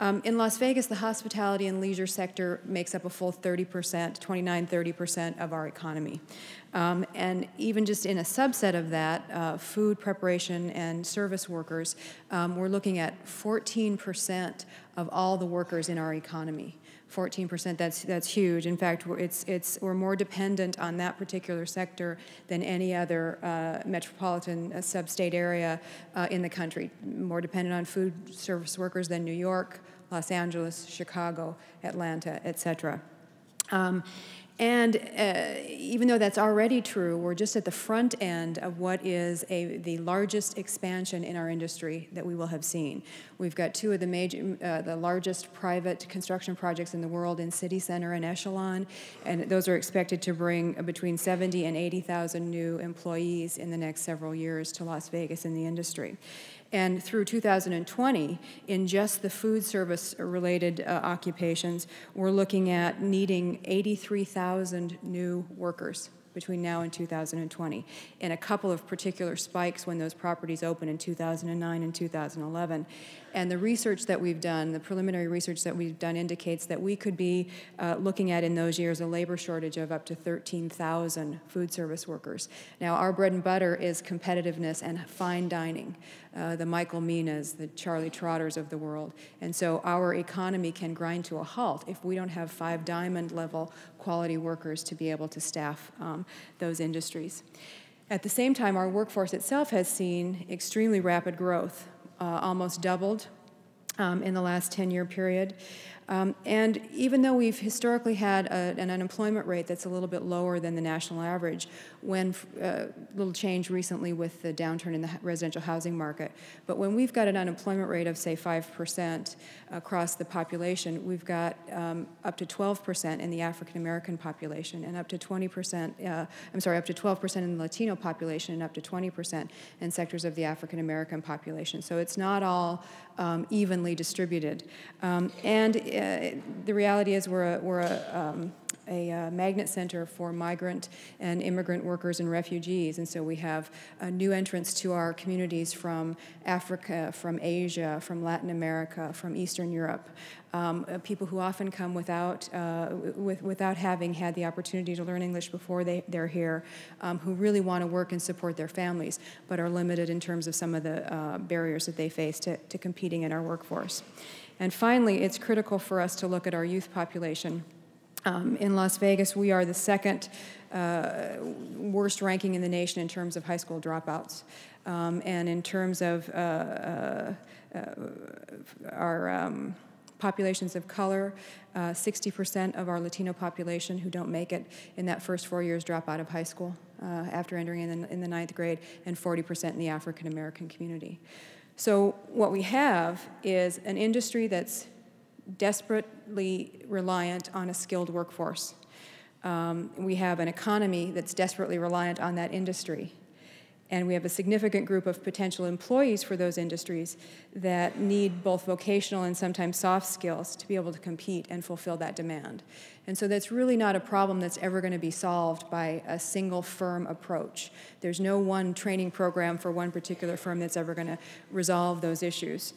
In Las Vegas, the hospitality and leisure sector makes up a full 30%, 29–30% of our economy. And even just in a subset of that, food preparation and service workers, we're looking at 14% of all the workers in our economy. 14%, that's huge. In fact, we're more dependent on that particular sector than any other metropolitan sub-state area in the country. More dependent on food service workers than New York, Los Angeles, Chicago, Atlanta, et cetera. And even though that's already true, we're just at the front end of what is the largest expansion in our industry that we will have seen. We've got two of the largest private construction projects in the world in City Center and Echelon, and those are expected to bring between 70 and 80,000 new employees in the next several years to Las Vegas in the industry. And through 2020, in just the food service-related occupations, we're looking at needing 83,000 new workers between now and 2020, and a couple of particular spikes when those properties opened in 2009 and 2011. And the research that we've done, the preliminary research that we've done, indicates that we could be looking at in those years a labor shortage of up to 13,000 food service workers. Now, our bread and butter is competitiveness and fine dining, the Michael Minas, the Charlie Trotters of the world. And so our economy can grind to a halt if we don't have five-diamond level quality workers to be able to staff those industries. At the same time, our workforce itself has seen extremely rapid growth, almost doubled in the last 10-year period. And even though we've historically had an unemployment rate that's a little bit lower than the national average, when little change recently with the downturn in the residential housing market, but when we've got an unemployment rate of, say, 5% across the population, we've got up to 12% in the African-American population and up to 20%, up to 12% in the Latino population and up to 20% in sectors of the African-American population. So it's not all evenly distributed. The reality is we're a magnet center for migrant and immigrant workers and refugees, and so we have new entrants to our communities from Africa, from Asia, from Latin America, from Eastern Europe, people who often come without having had the opportunity to learn English before they're here, who really want to work and support their families, but are limited in terms of some of the barriers that they face to competing in our workforce. And finally, it's critical for us to look at our youth population. In Las Vegas, we are the second worst ranking in the nation in terms of high school dropouts. And in terms of our populations of color, 60% of our Latino population who don't make it in that first 4 years drop out of high school after entering in the 9th grade, and 40% in the African-American community. So what we have is an industry that's desperately reliant on a skilled workforce. We have an economy that's desperately reliant on that industry. And we have a significant group of potential employees for those industries that need both vocational and sometimes soft skills to be able to compete and fulfill that demand. And so that's really not a problem that's ever going to be solved by a single firm approach. There's no one training program for one particular firm that's ever going to resolve those issues.